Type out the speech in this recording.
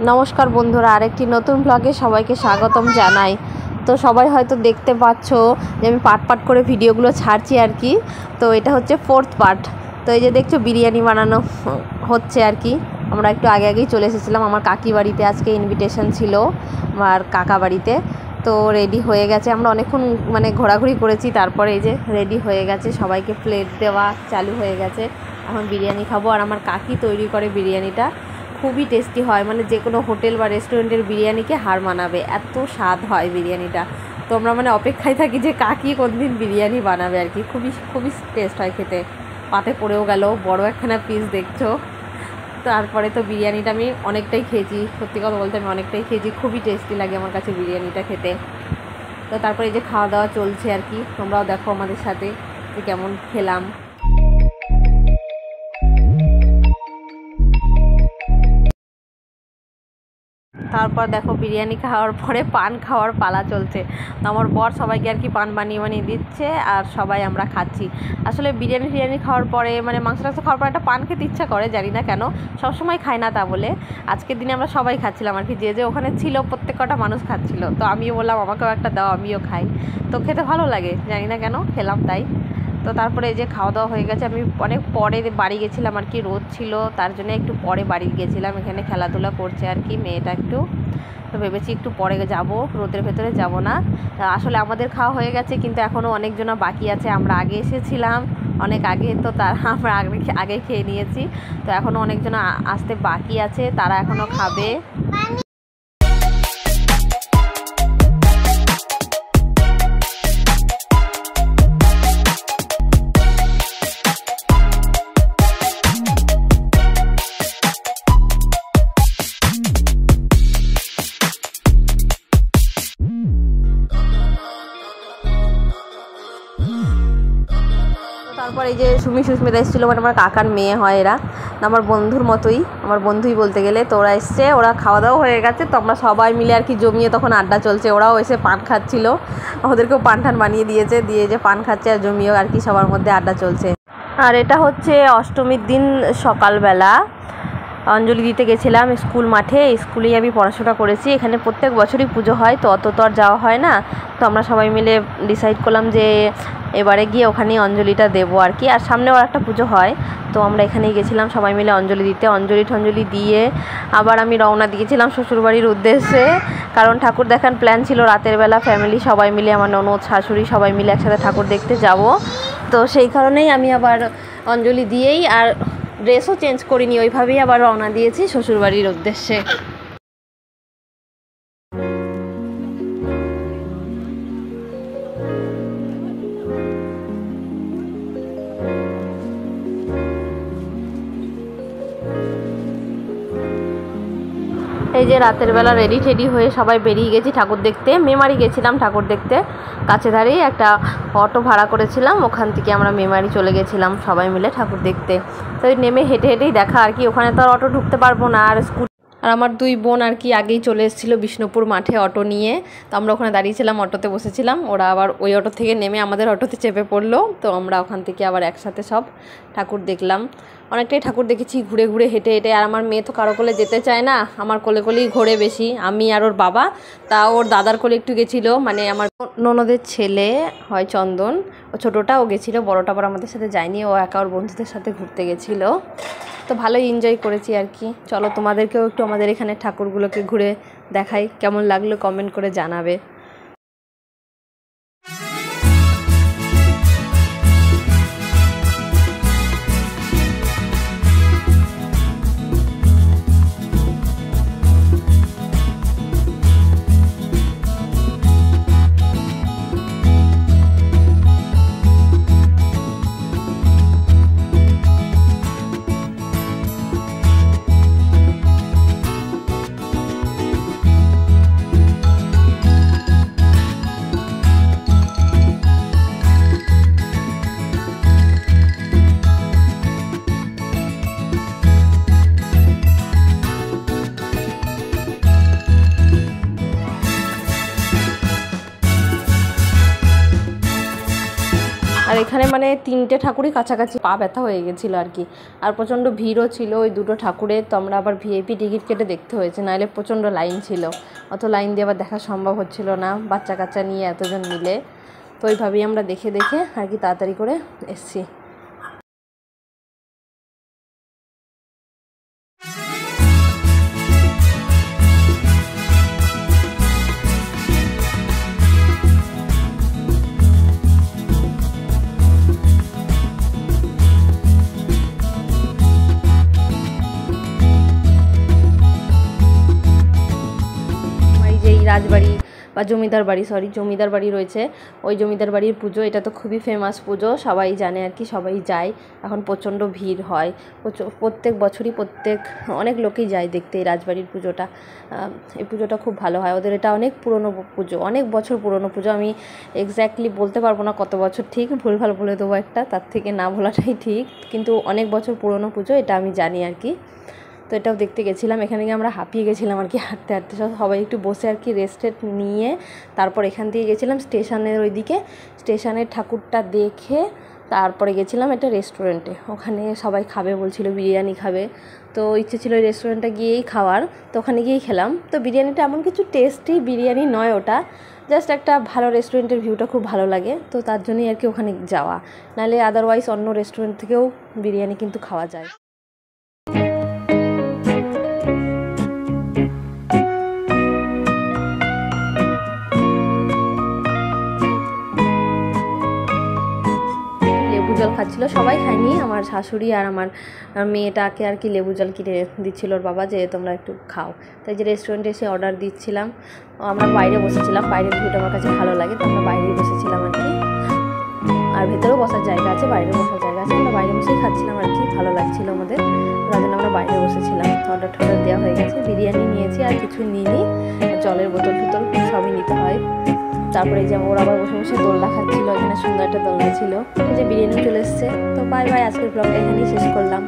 নমস্কার বন্ধুরা, আরেকটি নতুন ব্লগে সবাইকে স্বাগতম জানাই। তো সবাই হয়তো দেখতে পাচ্ছ যে আমি পার্ট পার্ট করে ভিডিওগুলো ছাড়ছি আর কি। তো এটা হচ্ছে 4th পার্ট। তো এই যে দেখছো বিরিয়ানি বানানো হচ্ছে আর কি। আমরা একটু আগে আগেই চলে এসেছিলাম, আমার কাকি বাড়িতে আজকে ইনভিটেশন ছিল আমার কাকা বাড়িতে। তো রেডি হয়ে গেছে, আমরা অনেকক্ষণ ঘোরাঘুরি করেছি, তারপরে এই যে রেডি হয়ে গেছে, সবাইকে প্লেট দেওয়া চালু হয়ে গেছে। এখন বিরিয়ানি খাবো। আর আমার কাকি তৈরি করে বিরিয়ানিটা, খুবই টেস্টি হয়, যে কোনো হোটেল বা রেস্টুরেন্টের বিরিয়ানিকে হার মানাবে, এত স্বাদ হয় বিরিয়ানিটা। তো আমরা অপেক্ষায় থাকি যে কাকি কোনদিন বিরিয়ানি বানাবে আর কি। খুবই খুবই টেস্ট হয় খেতে। পাতে পড়েও গেল, বড় একখানা পিস দেখছো। তারপরে তো বিরিয়ানিটা আমি অনেকটাই খেয়েছি, সত্যি কথা বলতে আমি অনেকটাই খেয়েছি, খুবই টেস্টি লাগে আমার কাছে বিরিয়ানিটা খেতে। তো তারপরে এই যে খাওয়া দাওয়া চলছে আর কি, তোমরাও দেখো আমাদের সাথে যে কেমন খেলাম। তারপর দেখো বিরিয়ানি খাওয়ার পরে পান খাওয়ার পালা চলছে। তো আমার বর সবাইকে আর কি পান বানিয়ে বানিয়ে দিচ্ছে, আর সবাই আমরা খাচ্ছি। আসলে বিরিয়ানি খাওয়ার পরে মাংস টাংস খাওয়ার পরে একটা পান খেতে ইচ্ছা করে, জানি না কেন, সবসময় খাই না তা বলে। আজকের দিনে আমরা সবাই খাচ্ছিলাম আর কি, যে যে ওখানে ছিল প্রত্যেক কটা মানুষ খাচ্ছিল। তো আমিও বললাম আমাকেও একটা দাও, আমিও খাই। তো খেতে ভালো লাগে, জানি না কেন খেলাম তাই। তো তারপরে এই যে খাওয়া দাওয়া হয়ে গেছে। আমি অনেক পরে বাড়ি গেছিলাম আর কি, রোদ ছিল তার জন্য একটু পরে বাড়ি গেছিলাম। এখানে খেলাধুলা করছে আর কি মেয়েটা একটু। তো ভেবেছি একটু পরে যাব, রোদের ভেতরে যাব না। আসলে আমাদের খাওয়া হয়ে গেছে, কিন্তু এখনও অনেকজনা বাকি আছে। আমরা আগে এসেছিলাম অনেক আগে, তো আমরা আগে খেয়ে নিয়েছি। তো এখনও অনেকজনা আসতে বাকি আছে, তারা এখনও খাবে। তারপর এই যে সুস্মিতা এসেছিলো, আমার কাকার মেয়ে হয় এরা, আমার বন্ধুর মতোই, আমার বন্ধুই বলতে গেলে। তো ওরা এসছে, ওরা খাওয়া দাওয়া হয়ে গেছে। তো আমরা সবাই মিলে আর কি জমিয়ে তখন আড্ডা চলছে। ওরাও এসে পান খাচ্ছিল, ওদেরকেও পান টান বানিয়ে দিয়েছে, দিয়ে যে পান খাচ্ছে আর জমিয়েও আর কি সবার মধ্যে আড্ডা চলছে। আর এটা হচ্ছে অষ্টমীর দিন সকালবেলা অঞ্জলি দিতে গেছিলাম স্কুল মাঠে। স্কুলেই আমি পড়াশোনা করেছি, এখানে প্রত্যেক বছরই পুজো হয়, তো অত তো আর যাওয়া হয় না। তো আমরা সবাই মিলে ডিসাইড করলাম যে এবারে গিয়ে ওখানেই অঞ্জলিটা দেবো আর কি। আর সামনেও একটা পুজো হয়, তো আমরা এখানেই গেছিলাম সবাই মিলে অঞ্জলি দিতে। অঞ্জলি দিয়ে আবার আমি রওনা দিয়েছিলাম শ্বশুরবাড়ির উদ্দেশ্যে, কারণ ঠাকুর দেখার প্ল্যান ছিল রাতের বেলা ফ্যামিলি সবাই মিলে, আমার ননদ শাশুড়ি সবাই মিলে একসাথে ঠাকুর দেখতে যাব। তো সেই কারণেই আমি আবার অঞ্জলি দিয়েই, আর ড্রেসও চেঞ্জ করিনি, ওইভাবেই আবার রওনা দিয়েছি শ্বশুরবাড়ির উদ্দেশ্যে। এই যে রাতের বেলা রেডি টেডি হয়ে সবাই বেরিয়ে গেছি ঠাকুর দেখতে। মেমারি গেছিলাম ঠাকুর দেখতে, কাছে ধারেই একটা অটো ভাড়া করেছিলাম, ওখান থেকে আমরা মেমারি চলে গেছিলাম সবাই মিলে ঠাকুর দেখতে। তো নেমে হেঁটে হেঁটেই দেখা আর কি, ওখানে তো আর অটো ঢুকতে পারবো না। আর আমার দুই বোন আর কি আগেই চলে এসেছিলো বিষ্ণুপুর মাঠে অটো নিয়ে। তো আমরা ওখানে দাঁড়িয়েছিলাম, অটোতে বসেছিলাম, ওরা আবার ওই অটো থেকে নেমে আমাদের অটোতে চেপে পড়লো। তো আমরা ওখান থেকে আবার একসাথে সব ঠাকুর দেখলাম। অনেকটাই ঠাকুর দেখেছি ঘুরে ঘুরে হেঁটে হেঁটে। আর আমার মেয়ে তো কারো কোলে যেতে চায় না, আমার কোলে কোলেই ঘোরে বেশি, আমি আর ওর বাবা। তা ওর দাদার কোলে একটু গেছিলো, আমার ননদের ছেলে হয় চন্দন, ও ছোটোটা ও গেছিলো, বড়োটা আবার আমাদের সাথে যায়নি, ও একা ওর বন্ধুদের সাথে ঘুরতে গেছিলো। তো ভালোই এনজয় করেছি আর কি। চলো তোমাদেরকেও একটু আমাদের এখানে ঠাকুরগুলোকে ঘুরে দেখাই, কেমন লাগলো কমেন্ট করে জানাবে। এখানে মানে 3টে ঠাকুরই কাছাকাছি, পা ব্যথা হয়ে গেছিলো আর কি। আর প্রচণ্ড ভিড়ও ছিল ওই দুটো ঠাকুরের, তো আমরা আবার ভিআইপি টিকিট কেটে দেখতে হয়েছে, নাহলে প্রচণ্ড লাইন ছিল। অত লাইন দিয়ে আবার দেখা সম্ভব হচ্ছিল না বাচ্চা কাচ্চা নিয়ে এতজন মিলে। তো ওইভাবেই আমরা দেখে আর কি তাড়াতাড়ি করে এসছি। রাজবাড়ি বা জমিদার বাড়ি রয়েছে, ওই জমিদার বাড়ির পুজো, এটা তো খুবই ফেমাস পুজো, সবাই জানে আর কি, সবাই যায়। এখন প্রচণ্ড ভিড় হয়, প্রত্যেক বছরই অনেক লোকেই যায় দেখতে এই রাজবাড়ির পুজোটা। এই পুজোটা খুব ভালো হয় ওদের, এটা অনেক পুরনো পুজো, অনেক বছর পুরনো পুজো। আমি এক্স্যাক্টলি বলতে পারবো না কত বছর, ঠিক ভুলভাল বলে দেবো একটা, তার থেকে না বলাটাই ঠিক, কিন্তু অনেক বছর পুরনো পুজো, এটা আমি জানি আর কি। তো এটাও দেখতে গেছিলাম, এখানে গিয়ে আমরা হাঁপিয়ে গেছিলাম আর কি, হাঁটতে সবাই একটু বসে আর কি রেস্ট নিয়ে তারপর এখান থেকে গেছিলাম স্টেশনের ওইদিকে, স্টেশনের ঠাকুরটা দেখে তারপরে গেছিলাম একটা রেস্টুরেন্টে, ওখানে সবাই খাবে বলছিল, বিরিয়ানি খাবে, তো ইচ্ছে ছিল ওই রেস্টুরেন্টে গিয়েই খাওয়ার, তো ওখানে গিয়েই খেলাম। তো বিরিয়ানিটা এমন কিছু টেস্টি বিরিয়ানি নয়, ওটা জাস্ট একটা ভালো রেস্টুরেন্টের ভিউটা খুব ভালো লাগে, তো তার জন্যই আর কি ওখানে যাওয়া, নাহলে আদারওয়াইজ অন্য রেস্টুরেন্ট থেকেও বিরিয়ানি কিন্তু খাওয়া যায়। জল খাচ্ছিলো, সবাই খায়নি, আমার শাশুড়ি আর আমার মেয়েটাকে আর কি লেবু জল কিনে দিচ্ছিল ওর বাবা, যে তোমরা একটু খাও। তাই যে রেস্টুরেন্টে এসে অর্ডার দিচ্ছিলাম, আমরা বাইরে বসেছিলাম, বাইরের ভিউটা আমার কাছে ভালো লাগে, তো আমরা বাইরেই বসেছিলাম আর কি। আর ভেতরেও বসার জায়গা আছে, বাইরেও বসার জায়গা আছে, আমরা বাইরে বসেই খাচ্ছিলাম আর কি, ভালো লাগছিলো আমাদের, তার জন্য আমরা বাইরে বসেছিলাম। অর্ডার দেওয়া হয়ে গেছে, বিরিয়ানি নিয়েছি, আর কিছু নিইনি, জলের বোতল সবই নিতে হয়। তারপরে যে ওরা আবার বসে বসে দোলনা খাচ্ছিল, এখানে সুন্দর একটা দোলনা ছিল, যে বিরিয়ানি চলে এসছে। তো বাই, আজকের ব্লগটা এখানেই শেষ করলাম।